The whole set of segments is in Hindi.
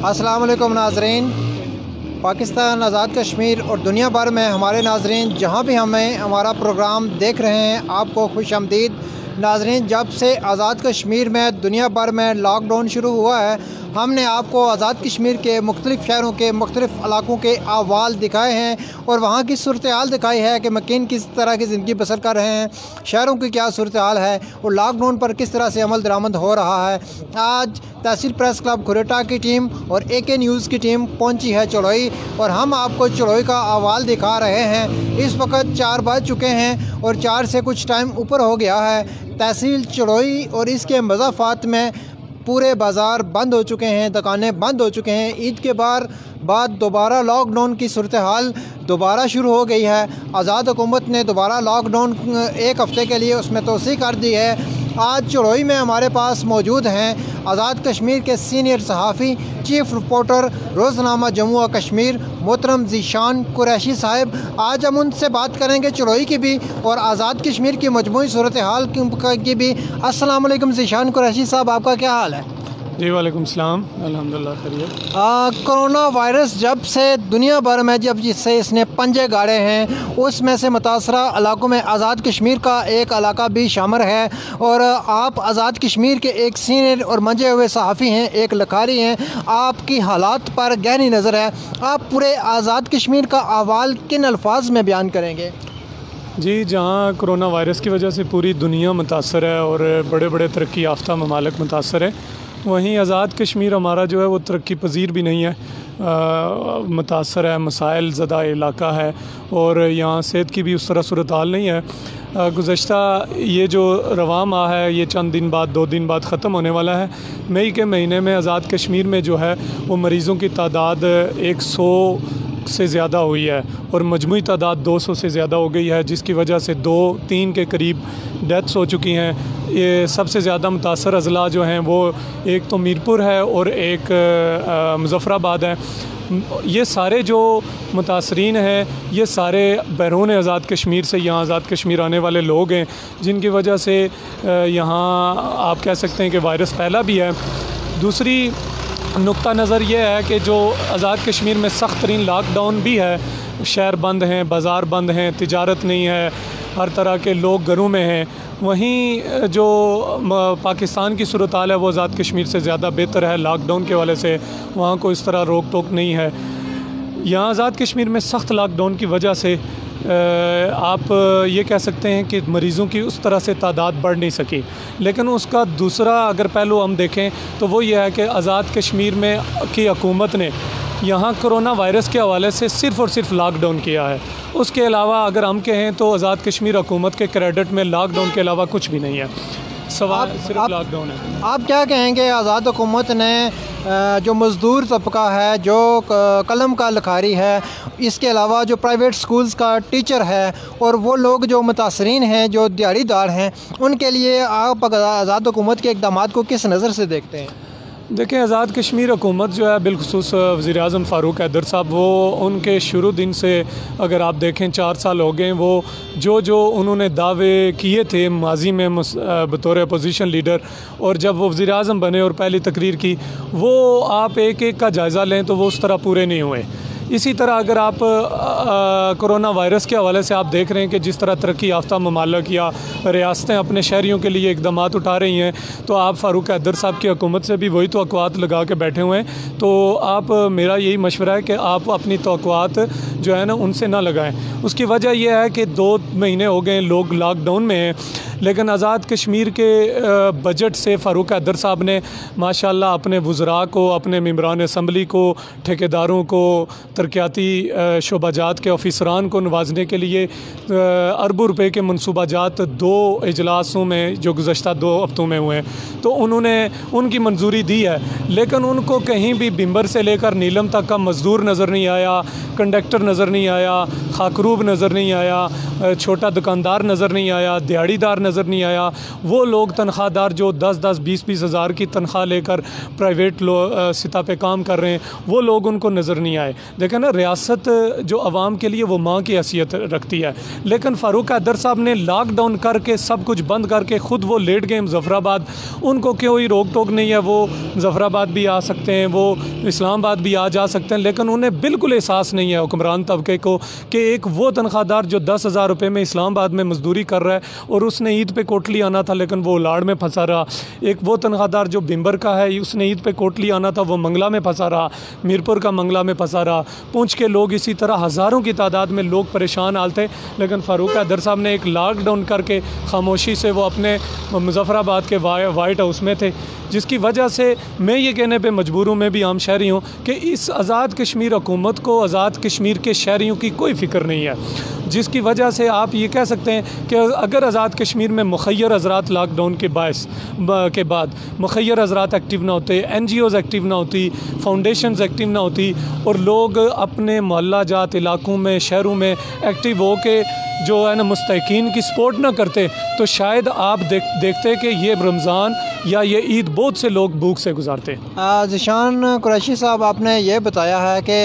अस्सलाम वालेकुम नाज़रीन। पाकिस्तान आज़ाद कश्मीर और दुनिया भर में हमारे नाज़रीन जहाँ भी हमें हमारा प्रोग्राम देख रहे हैं, आपको खुश आमदीद। नाज़रीन, जब से आज़ाद कश्मीर में दुनिया भर में लॉकडाउन शुरू हुआ है, हमने आपको आज़ाद कश्मीर के मुख्तलिफ़ शहरों के मुख्तलिफ़ इलाकों के अहवाल दिखाए हैं और वहाँ की सूरत हाल दिखाई है कि मकीन किस तरह की ज़िंदगी बसर कर रहे हैं, शहरों की क्या सूरत हाल है और लॉकडाउन पर किस तरह से अमल दरामद हो रहा है। आज तहसील प्रेस क्लब खुरेटा की टीम और AK न्यूज़ की टीम पहुंची है चड़ोई और हम आपको चड़ोई का अहवाल दिखा रहे हैं। इस वक्त 4 बज चुके हैं और 4 से कुछ टाइम ऊपर हो गया है। तहसील चड़ोई और इसके मज़ाफ़ात में पूरे बाज़ार बंद हो चुके हैं, दुकानें बंद हो चुके हैं। ईद के बाद दोबारा लॉकडाउन की सूरत हाल दोबारा शुरू हो गई है। आज़ाद हुकूमत ने दोबारा लॉकडाउन 1 हफ़्ते के लिए उसमें तोसी कर दी है। आज चड़ोई में हमारे पास मौजूद हैं आज़ाद कश्मीर के सीनियर सहाफ़ी, चीफ़ रिपोर्टर रोज़नामा जम्मू और कश्मीर मोहतरम ज़ीशान कुरैशी साहब। आज हम उनसे बात करेंगे चड़ोई की भी और आज़ाद कश्मीर की मजमूई सूरत हाल की भी। अस्सलाम वालेकुम ज़ीशान कुरैशी साहब, आपका क्या हाल है? जी वालेकुम सलाम, अल्हम्दुलिल्लाह खैरियत। कोरोना वायरस जब से दुनिया भर में जिससे इसने पंजे गाड़े हैं, उसमें से मुतासरा इलाकों में आज़ाद कश्मीर का एक इलाका भी शामिल है और आप आज़ाद कश्मीर के एक सीनियर और मंजे हुए सहाफ़ी हैं, एक लखारी हैं। आपकी हालात पर गहरी नज़र है। आप पूरे आज़ाद कश्मीर का अहवाल किन अल्फाज में बयान करेंगे? जी, जहाँ कोरोना वायरस की वजह से पूरी दुनिया मुतासर है और बड़े बड़े तरक्की याफ्ता ममालिक मुतासर है, वहीं आज़ाद कश्मीर हमारा जो है वो तरक्की पजीर भी नहीं है, मुतासर है, मसाइल ज़दा इलाका है और यहाँ सेहत की भी उस तरह सूरत हाल नहीं है। गुज़श्ता ये जो रवां माह है, ये चंद दिन बाद 2 दिन बाद ख़त्म होने वाला है। मई के महीने में आज़ाद कश्मीर में जो है वो मरीज़ों की तादाद 100 से ज़्यादा हुई है और मजमूई तादाद 200 से ज़्यादा हो गई है, जिसकी वजह से 2-3 के करीब डेथ्स हो चुकी हैं। ये सबसे ज़्यादा मुतासर अज़ला जो हैं वो एक तो मीरपुर है और एक मुज़फ़्फ़राबाद है। ये सारे जो मुतासरीन हैं, ये सारे बैरून आज़ाद कश्मीर से यहाँ आज़ाद कश्मीर आने वाले लोग हैं, जिनकी वजह से यहाँ आप कह सकते हैं कि वायरस फैला भी है। दूसरी नुक्ता नज़र ये है कि जो आज़ाद कश्मीर में सख्त तरीन लॉकडाउन भी है, शहर बंद हैं, बाज़ार बंद हैं, तिजारत नहीं है, हर तरह के लोग घरों में हैं। वहीं जो पाकिस्तान की सूरत हाल है वो आज़ाद कश्मीर से ज़्यादा बेहतर है लॉकडाउन के वाले से। वहाँ को इस तरह रोक टोक नहीं है। यहाँ आज़ाद कश्मीर में सख्त लॉकडाउन की वजह से आप ये कह सकते हैं कि मरीज़ों की उस तरह से तादाद बढ़ नहीं सकी। लेकिन उसका दूसरा अगर पहलू हम देखें तो वो ये है कि आज़ाद कश्मीर में की हुकूमत ने यहाँ कोरोना वायरस के हवाले से सिर्फ़ और सिर्फ लॉकडाउन किया है। उसके अलावा अगर हम कहें तो आज़ाद कश्मीर हुकूमत के क्रेडिट में लॉकडाउन के अलावा कुछ भी नहीं है, सवाल सिर्फ लॉकडाउन है। आप क्या कहेंगे, आज़ाद हुकूमत ने जो मज़दूर तबका है, जो कलम का लखारी है, इसके अलावा जो प्राइवेट स्कूल्स का टीचर है और वो लोग जो मुतासरीन हैं, जो दिहाड़ीदार हैं, उनके लिए आप आज़ाद हुकूमत के इक़दामात को किस नज़र से देखते हैं? देखें, आज़ाद कश्मीर हुकूमत जो है बिलखुसूस वज़ीर-ए-आज़म फ़ारूक हैदर साहब, वो उनके शुरू दिन से अगर आप देखें 4 साल हो गए, वो जो उन्होंने दावे किए थे माजी में बतौर अपोजिशन लीडर, और जब वो वज़ीर-ए-आज़म बने और पहली तकरीर की, वो आप एक एक का जायज़ा लें तो वो उस तरह पूरे नहीं हुए। इसी तरह अगर आप कोरोना वायरस के हवाले से आप देख रहे हैं कि जिस तरह तरक्की याफ्ता ममालिक या रियासतें अपने शहरियों के लिए इक़दामात उठा रही हैं, तो आप फ़ारूक हैदर साहब की हुकूमत से भी वही तवक्कुआत लगा के बैठे हुए हैं। तो आप मेरा यही मशवरा है कि आप अपनी तवक्कुआत जो है ना उनसे ना लगाएं। उसकी वजह यह है कि 2 महीने हो गए लोग लॉकडाउन में हैं, लेकिन आज़ाद कश्मीर के बजट से फ़ारूक हैदर साहब ने माशाल्लाह अपने वज़रा को, अपने मेंबरान असम्बली को, ठेकेदारों को, तरक्याती शोबाजात के ऑफिसरान को नवाजने के लिए अरबों रुपए के मनसूबाजात 2 इजलासों में जो गुज़श्ता 2 हफ्तों में हुए हैं, तो उन्होंने उनकी मंजूरी दी है। लेकिन उनको कहीं भी बिम्बर से लेकर नीलम तक का मज़दूर नज़र नहीं आया, कंडक्टर नज़र नहीं आया, खाकरूब नज़र नहीं आया, छोटा दुकानदार नज़र नहीं आया, दिहाड़ीदार नज़र नहीं आया। वो लोग तनख्वाहदार जो 10-10, 20-20 हज़ार की तनख्वाह लेकर प्राइवेट सतह पे काम कर रहे हैं, वो लोग उनको नज़र नहीं आए। देखें ना, रियासत जो आवाम के लिए वो माँ की हैसियत रखती है, लेकिन फ़ारूक हैदर साहब ने लॉकडाउन करके सब कुछ बंद करके ख़ुद वो लेट गए मुज़फ़्फ़राबाद। उनको कोई रोक टोक नहीं है, वो मुज़फ़्फ़राबाद भी आ सकते हैं, वो इस्लामाबाद भी आ जा सकते हैं, लेकिन उन्हें बिल्कुल एहसास नहीं है हुक्मरान तबके को कि एक वो तनख्वाहदार जो 10,000 रुपये में इस्लामाबाद में मजदूरी कर रहा है और उसने ईद पे कोटली आना था लेकिन वो उलाड़ में फंसा रहा। एक वो तनख्वाहदार जो बिम्बर का है, उसने ईद पे कोटली आना था, वो मंगला में फंसा रहा, मीरपुर का मंगला में फंसा रहा। पूंछ के लोग इसी तरह हज़ारों की तादाद में लोग परेशान हाल थे, लेकिन फ़ारूक हैदर साहब ने एक लॉकडाउन करके खामोशी से वो अपने मुज़फ़्फ़राबाद के वाइट हाउस में थे, जिसकी वजह से मैं ये कहने पे मजबूर हूँ, मैं भी आम शहरी हूँ, कि इस आज़ाद कश्मीर हुकूमत को आज़ाद कश्मीर के शहरियों की कोई फ़िक्र नहीं है। जिसकी वजह से आप ये कह सकते हैं कि अगर आज़ाद कश्मीर में मुखय्यर हज़रात लॉकडाउन के बाद मुखय्यर हज़रात एक्टिव ना होते, NGOज़ एक्टिव ना होती, फाउंडेशंस एक्टिव ना होती और लोग अपने मोहल्ला जात इलाकों में, शहरों में एक्टिव हो के जो है ना मुस्तहिकीन की सपोर्ट ना करते, तो शायद आप देखते कि ये रमज़ान या ये ईद बहुत से लोग भूख से गुजारते। ज़ीशान कुरैशी साहब, आपने ये बताया है कि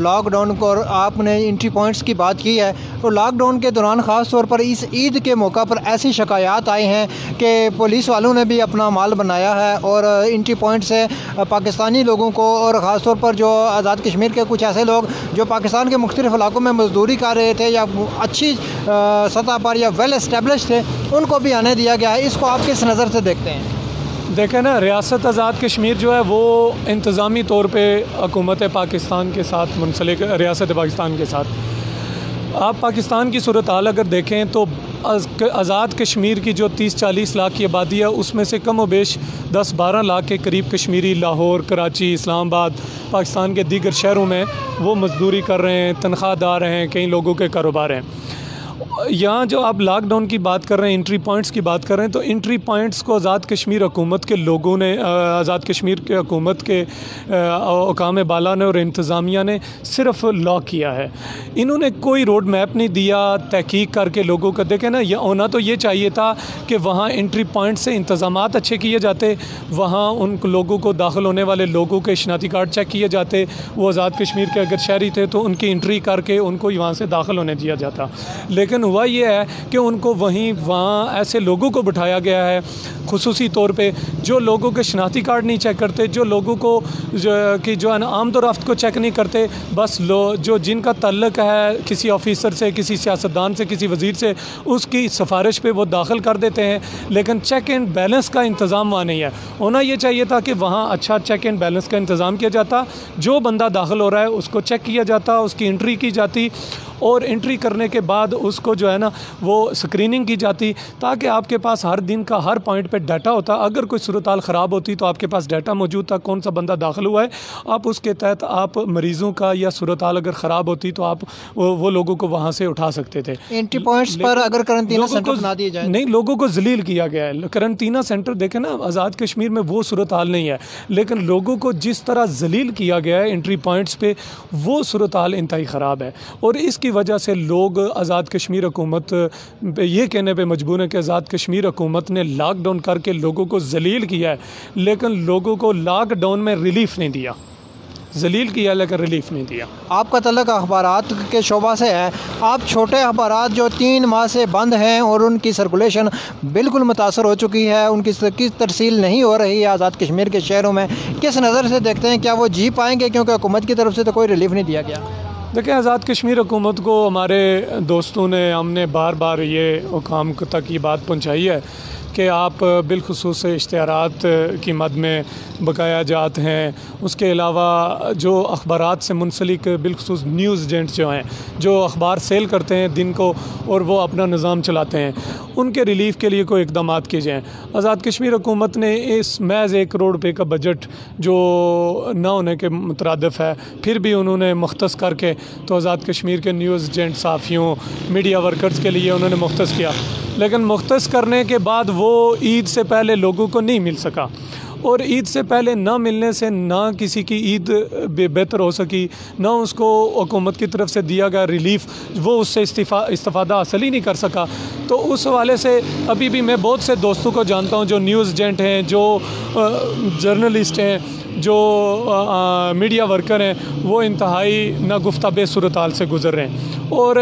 लॉकडाउन को आपने एंट्री पॉइंट्स की बात की है, और लॉकडाउन के दौरान ख़ास तौर पर इस ईद के मौका पर ऐसी शिकायत आई हैं कि पुलिस वालों ने भी अपना माल बनाया है और एंट्री पॉइंट से पाकिस्तानी लोगों को, और ख़ास तौर पर जो आज़ाद कश्मीर के कुछ ऐसे लोग जो पाकिस्तान के मुख्तलिफ़ इलाकों में मजदूरी कर रहे थे या अच्छी सतह पर या वेल एस्टेब्लिश थे, उनको भी आने दिया गया है। इसको आप किस नज़र से देखते हैं? देखें ना, रियासत आज़ाद कश्मीर जो है वो इंतज़ामी तौर पे हुकूमत पाकिस्तान के साथ मुंसलिक, रियासत पाकिस्तान के साथ। आप पाकिस्तान की सूरत हाल अगर देखें तो आज़ाद कश्मीर की जो 30-40 लाख की आबादी है, उसमें से कम व बेश 10-12 लाख के करीब कश्मीरी लाहौर, कराची, इस्लामाबाद, पाकिस्तान के दीगर शहरों में वो मजदूरी कर रहे हैं, तनख्वाहदार हैं, कई लोगों के कारोबार हैं। यहाँ जो आप लॉकडाउन की बात कर रहे हैं, एंट्री पॉइंट्स की बात कर रहे हैं, तो एंट्री पॉइंट्स को आज़ाद कश्मीर हुकूमत के लोगों ने, आज़ाद कश्मीर के हुकूमत के हुकाम बाला ने और इंतज़ामिया ने सिर्फ लॉक किया है। इन्होंने कोई रोड मैप नहीं दिया तहकीक करके लोगों को। देखें ना, ये होना तो ये चाहिए था कि वहाँ एंट्री पॉइंट से इंतज़ामात अच्छे किए जाते, वहाँ उन लोगों को, दाखिल होने वाले लोगों के शनाती कार्ड चेक किए जाते, वो आज़ाद कश्मीर के अगर शहरी थे तो उनकी एंट्री करके उनको वहाँ से दाखिल होने दिया जाता। लेकिन हुआ ये है कि उनको वहाँ ऐसे लोगों को बिठाया गया है खुसूसी तौर पे, जो लोगों के शनाती कार्ड नहीं चेक करते, जो लोगों को जो है ना आमदोरफ्त को चेक नहीं करते, बस जो जिनका तल्लक है किसी ऑफिसर से, किसी सियासतदान से, किसी वज़ीर से, उसकी सिफारिश पे वो दाखिल कर देते हैं, लेकिन चेक एंड बैलेंस का इंतज़ाम वहाँ नहीं है। होना ये चाहिए था कि वहाँ अच्छा चेक एंड बैलेंस का इंतज़ाम किया जाता, जो बंदा दाखिल हो रहा है उसको चेक किया जाता, उसकी एंट्री की जाती, और एंट्री करने के बाद उसको जो है ना वो स्क्रीनिंग की जाती, ताकि आपके पास हर दिन का हर पॉइंट पे डाटा होता। अगर कोई सूरत हाल ख़राब होती तो आपके पास डाटा मौजूद था, कौन सा बंदा दाखिल हुआ है, आप उसके तहत आप मरीज़ों का या सूरत हाल अगर ख़राब होती तो आप वो लोगों को वहाँ से उठा सकते थे। एंट्री पॉइंट्स पर अगर करंटीना सेंटर बना दिए जाए, नहीं, लोगों को जलील किया गया है। करंटीना सेंटर देखें ना, आज़ाद कश्मीर में वो सूरत हाल नहीं है, लेकिन लोगों को जिस तरह जलील किया गया है एंट्री पॉइंट्स पे, वो सूरत हाल इंतहाई ख़राब है। और इसकी वजह से लोग आज़ाद कश्मीर हुकूमत ये कहने पे मजबूर है कि आज़ाद कश्मीर हुकूमत ने लॉकडाउन करके लोगों को जलील किया है, लेकिन लोगों को लॉकडाउन में रिलीफ नहीं दिया। जलील किया लेकिन रिलीफ नहीं दिया। आपका तल्लुक अखबारात के शोबा से है, आप छोटे अखबारात जो 3 माह से बंद हैं और उनकी सर्कुलेशन बिल्कुल मुतासर हो चुकी है, उनकी तरसील नहीं हो रही है आज़ाद कश्मीर के शहरों में, किस नज़र से देखते हैं? क्या वो जी पाएंगे? क्योंकि हुकूमत की तरफ से तो कोई रिलीफ नहीं दिया गया। देखिए, आज़ाद कश्मीर हुकूमत को हमारे दोस्तों ने, हमने बार बार ये हुकाम तक ये बात पहुँचाई है कि आप बिलखुसूस इश्तिहारात की मद में बकाया जात हैं। उसके अलावा जो अखबारात से मुंसलिक बिलखुसूस न्यूज़ एजेंट्स जो हैं, जो अखबार सेल करते हैं दिन को और वो अपना निज़ाम चलाते हैं, उनके रिलीफ़ के लिए कोई इक़दाम किए जाएँ। आज़ाद कश्मीर हुकूमत ने इस महज़ 1 करोड़ रुपये का बजट जो न होने के मुतरादिफ़ है, फिर भी उन्होंने मुख्तस करके तो आज़ाद कश्मीर के न्यूज़ एजेंट, साफ़ियों, मीडिया वर्कर्स के लिए उन्होंने मुख्तस किया, लेकिन मुख्तस करने के बाद वो ईद से पहले लोगों को नहीं मिल सका। और ईद से पहले ना मिलने से ना किसी की ईद बेहतर हो सकी, ना उसको हुकूमत की तरफ से दिया गया रिलीफ वो उससे इस्तिफ़ादा हासिल ही नहीं कर सका। तो उस हवाले से अभी भी मैं बहुत से दोस्तों को जानता हूँ जो न्यूज़ एजेंट हैं, जो जर्नलिस्ट हैं, जो मीडिया वर्कर हैं, वो इंतहाई नागुफ्ता बेसूरत हाल से गुज़र रहे हैं। और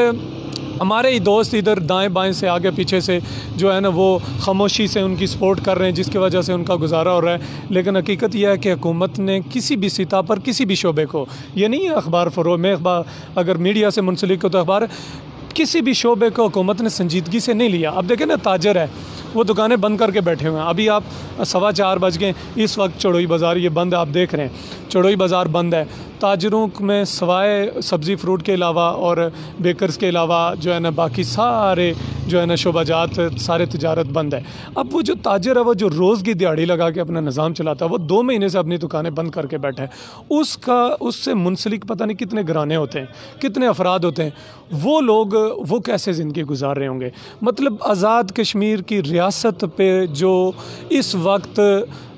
हमारे ही दोस्त इधर दाएं बाएं से आगे पीछे से जो है ना वो खामोशी से उनकी सपोर्ट कर रहे हैं, जिसकी वजह से उनका गुजारा हो रहा है। लेकिन हकीकत यह है कि हुकूमत ने किसी भी सतह पर किसी भी शोबे को, ये नहीं है अखबार फरोग में, अखबार अगर मीडिया से मुंसलिक हो तो अखबार, किसी भी शोबे को हुकूमत ने संजीदगी से नहीं लिया। अब देखें ना, ताजर है वो दुकानें बंद करके बैठे हुए हैं। अभी आप 4:15 बज गए, इस वक्त चढ़ोई बाज़ार ये बंद है, आप देख रहे हैं चढ़ोई बाज़ार बंद है। ताजरों में सवाए सब्ज़ी फ्रूट के अलावा और बेकर्स के अलावा जो है ना बाकी सारे जो है ना शोबाजात, सारे तिजारत बंद है। अब वो जो ताजर है वो जो रोज़ की दिहाड़ी लगा के अपना निज़ाम चलाता है, वो 2 महीने से अपनी दुकानें बंद करके बैठा है। उससे मुंसलिक पता नहीं कितने घराने होते हैं, कितने अफराद होते हैं, वो लोग वो कैसे ज़िंदगी गुजार रहे होंगे। मतलब आज़ाद कश्मीर की रियासत पे जो इस वक्त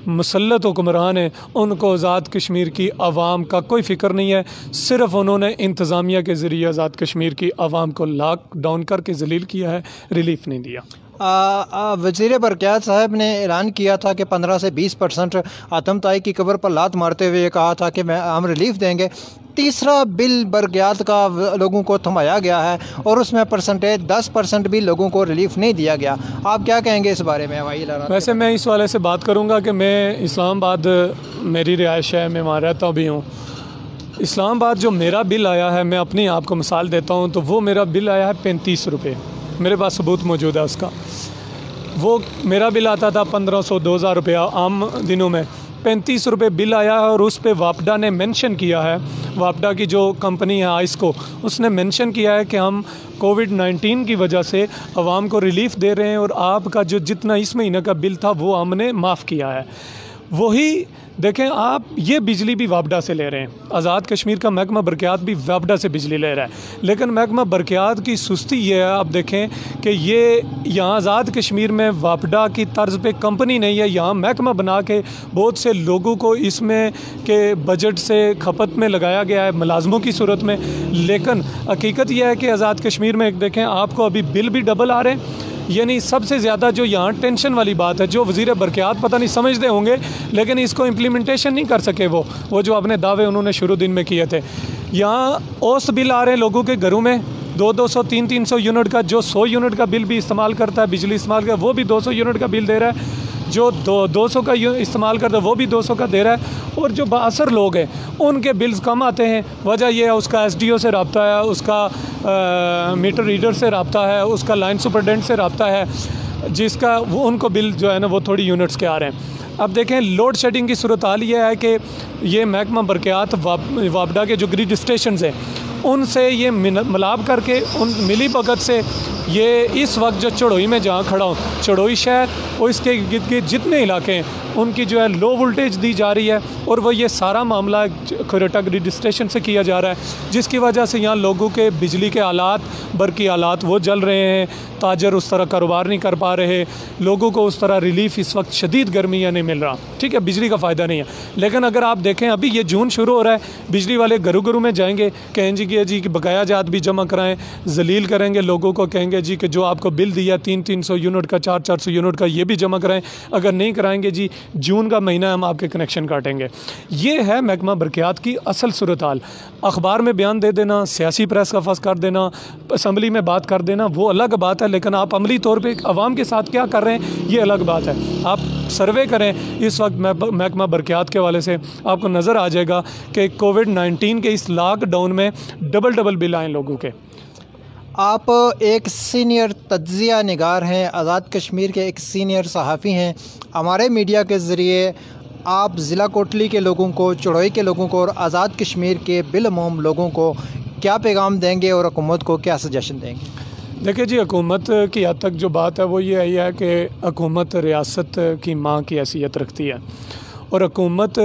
मुसल्लत हुक्मरान है, उनको आज़ाद कश्मीर की आवाम का कोई फ़िक्र नहीं है। सिर्फ़ उन्होंने इंतज़ामिया के ज़रिए आज़ाद कश्मीर की आवाम को लॉकडाउन करके ज़लील किया है, रिलीफ़ नहीं दिया। वज़ीर बरक़यात साहब ने ऐलान किया था कि 15 से 20% आतमताई की कब्र पर लात मारते हुए कहा था कि हम रिलीफ़ देंगे। तीसरा बिल बरक़यात का लोगों को थमाया गया है और उसमें परसेंटेज 10% भी लोगों को रिलीफ़ नहीं दिया गया। आप क्या कहेंगे इस बारे में? वैसे मैं इस वाले से बात करूँगा कि मैं इस्लामाबाद मेरी रिहाइश है, मैं वहाँ रहता भी हूँ। इस्लामाबाद जो मेरा बिल आया है, मैं अपनी आपको मिसाल देता हूँ, तो वो मेरा बिल आया है 35 रुपये। मेरे पास सबूत मौजूद है उसका। वो मेरा बिल आता था 1500-2000 रुपया आम दिनों में। 35 रुपये बिल आया है और उस पर वापडा ने मेंशन किया है, वापडा की जो कंपनी है आइस्को, उसने मेंशन किया है कि हम कोविड-19 की वजह से आवाम को रिलीफ़ दे रहे हैं और आपका जो जितना इस महीने का बिल था वो हमने माफ़ किया है। वही देखें आप, ये बिजली भी वापडा से ले रहे हैं। आज़ाद कश्मीर का महकमा बरक़यात भी वापडा से बिजली ले रहा है। लेकिन महकमा बरक़यात की सुस्ती ये है, आप देखें कि ये यहाँ आज़ाद कश्मीर में वापडा की तर्ज पे कंपनी नहीं है, यहाँ महकमा बना के बहुत से लोगों को इसमें के बजट से खपत में लगाया गया है मुलाजमों की सूरत में। लेकिन हकीकत यह है कि आज़ाद कश्मीर में देखें आपको अभी बिल भी डबल आ रहे हैं। यानी सबसे ज़्यादा जो यहाँ टेंशन वाली बात है, जो वज़ीर बरक़यात पता नहीं समझते होंगे लेकिन इसको इम्प्लीमेंटेशन नहीं कर सके, वो जो अपने दावे उन्होंने शुरू दिन में किए थे। यहाँ औसत बिल आ रहे हैं लोगों के घरों में 200-200, 300-300 यूनिट का। जो 100 यूनिट का बिल भी इस्तेमाल करता है, बिजली इस्तेमाल करता है, वो भी 200 यूनिट का बिल दे रहा है। जो 200 का इस्तेमाल करता है वो भी 200 का दे रहा है। और जो बाअसर लोग हैं उनके बिल्स कम आते हैं। वजह यह है उसका SDO से रब्ता है, उसका मीटर रीडर से रब्ता है, उसका लाइन सुपरडेंट से रब्ता है, जिसका वो उनको बिल जो है ना वो थोड़ी यूनिट्स के आ रहे हैं। अब देखें लोड शेडिंग की सूरत हाल ये है कि ये महकमा बरक़यात वापडा के जो ग्रिड स्टेशन हैं उनसे ये मिलाप करके उन मिली भगत से ये इस वक्त जो चढ़ोई में जहाँ खड़ा हूँ, चढ़ोई शहर और इसके गिर्द गिर्द जितने इलाके हैं उनकी जो है लो वोल्टेज दी जा रही है। और वो ये सारा मामला खरेटा ग्रिड स्टेशन से किया जा रहा है, जिसकी वजह से यहाँ लोगों के बिजली के आलात, बरकी आलात वो जल रहे हैं। ताजर उस तरह कारोबार नहीं कर पा रहे, लोगों को उस तरह रिलीफ़ इस वक्त शदीद गर्मी नहीं मिल रहा। ठीक है, बिजली का फ़ायदा नहीं है। लेकिन अगर आप देखें अभी ये जून शुरू हो रहा है, बिजली वाले घरों घरों में जाएंगे, कहेंगे जी कि बकाया जात भी जमा कराएं, जलील करेंगे लोगों को, कहेंगे जी कि जो आपको बिल दिया 300-300 यूनिट का, 400-400 यूनिट का, ये भी जमा कराएं। अगर नहीं कराएंगे जी जून का महीना हम आपके कनेक्शन काटेंगे। ये है महकमा बरक़यात की असल सूरत हाल। अखबार में बयान दे देना, सियासी प्रेस का फंस कर देना, असम्बली में बात कर देना, वो अलग बात है। लेकिन आप अमली तौर पे आवाम के साथ क्या कर रहे हैं ये अलग बात है। आप सर्वे करें इस वक्त महकमा बरक़यात के वाले से, आपको नज़र आ जाएगा कि कोविड-19 के इस लॉकडाउन में डबल बिल आए लोगों के। आप एक सीनियर तज्ज़िया निगार हैं, आज़ाद कश्मीर के एक सीनियर सहाफ़ी हैं। हमारे मीडिया के ज़रिए आप ज़िला कोटली के लोगों को, चढ़ोई के लोगों को और आज़ाद कश्मीर के बिलमूम लोगों को क्या पैगाम देंगे और हुकूमत को क्या सजेशन देंगे? देखिए जी, हुकूमत की हद तक जो बात है वो ये है कि हुकूमत रियासत की माँ की हैसियत रखती है और हुकूमत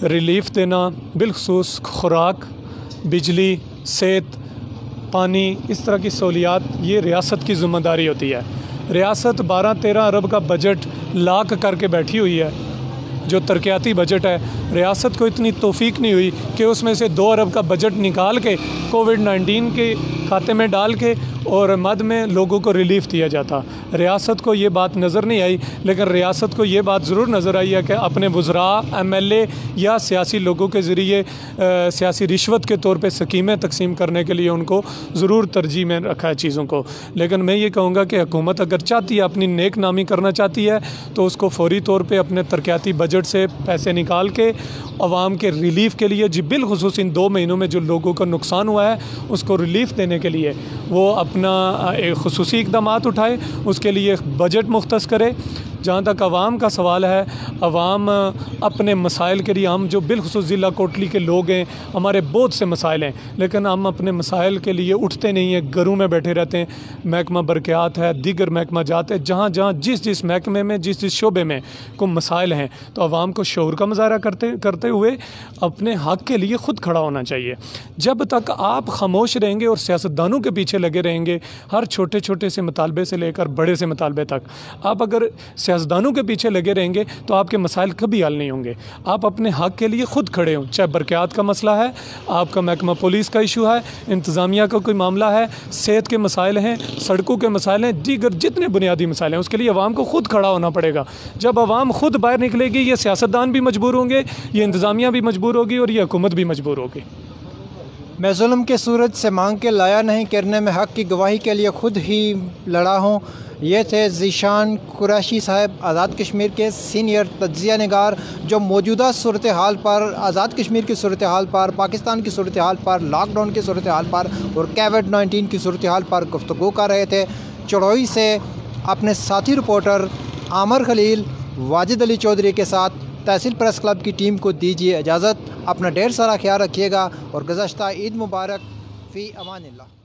रिलीफ़ देना, बिलखुसूस खुराक, बिजली, सेहत, पानी, इस तरह की सहूलियात ये रियासत की ज़िम्मेदारी होती है। रियासत 12-13 अरब का बजट लाक करके बैठी हुई है जो तरक्याती बजट है, रियासत को इतनी तौफीक नहीं हुई कि उसमें से 2 अरब का बजट निकाल के कोविड-19 के खाते में डाल के और मद में लोगों को रिलीफ़ दिया जाता। रियासत को ये बात नज़र नहीं आई, लेकिन रियासत को ये बात ज़रूर नज़र आई है कि अपने वज़रा, MLA या सियासी लोगों के ज़रिए सियासी रिश्वत के तौर पे स्कीमें तकसीम करने के लिए उनको ज़रूर तरजीह में रखा है चीज़ों को। लेकिन मैं ये कहूँगा कि हुकूमत अगर चाहती है, अपनी नेक नामी करना चाहती है, तो उसको फ़ौरी तौर पर अपने तरक्याती बजट से पैसे निकाल के आवाम के रिलीफ़ के लिए, जी बिलखुसूस इन 2 महीनों में जो लोगों को नुकसान हुआ है उसको रिलीफ़ देने के लिए वो अपना एक खुसूसी इक़दामात उठाए, उसके लिए बजट मुख्तस करे। जहाँ तक आवाम का सवाल है, आवाम अपने मसाइल के लिए, हम जो बिलखुसूस ज़िला कोटली के लोग हैं, हमारे बहुत से मसाइल हैं, लेकिन हम अपने मसाइल के लिए उठते नहीं हैं, घरों में बैठे रहते हैं। महकमा बरक़यात है, दीगर महकमा जात है, जहाँ जहाँ जिस महकमे में जिस शोबे में को मसाइल हैं, तो आवाम को शऊर का मुज़ाहरा करते हुए अपने हक़ के लिए ख़ुद खड़ा होना चाहिए। जब तक आप खामोश रहेंगे और सियासतदानों के पीछे लगे रहेंगे, हर छोटे छोटे से मुतालबे से लेकर बड़े से मुतालबे तक, आप अगर सियासतदानों के पीछे लगे रहेंगे तो आपके मसाइल कभी हल नहीं होंगे। आप अपने हक़ के लिए ख़ुद खड़े हों, चाहे बरक़यात का मसला है, आपका महकमा पुलिस का इशू है, इंतज़ामिया का कोई मामला है, सेहत के मसाइल हैं, सड़कों के मसाइल हैं, दीगर जितने बुनियादी मसाइल हैं, उसके लिए आवाम को ख़ुद खड़ा होना पड़ेगा। जब आवाम ख़ुद बाहर निकलेगी, ये सियासतदान भी मजबूर होंगे, ये इंतज़ामिया भी मजबूर होगी और ये हुकूमत भी मजबूर होगी। मैं जुल्म के सूरज से मांग के लाया नहीं, करने में हक़ की गवाही के लिए ख़ुद ही लड़ा हूँ। ये थे ज़ीशान कुरैशी साहब, आज़ाद कश्मीर के सीनियर तज्ज़िया निगार, जो मौजूदा सूरत हाल पर, आज़ाद कश्मीर की सूरत हाल पर, पाकिस्तान की सूरत हाल पर, लॉकडाउन की सूरत हाल पर और कोविड-19 की सूरत हाल पर गुफ्तगू कर रहे थे। चढ़ोई से अपने साथी रिपोर्टर आमर खलील, वाजिद अली चौधरी के साथ तहसील प्रेस क्लब की टीम को दीजिए इजाज़त। अपना ढेर सारा ख्याल रखिएगा और गुज़श्ता ईद मुबारक। फ़ी अमानिल्लाह।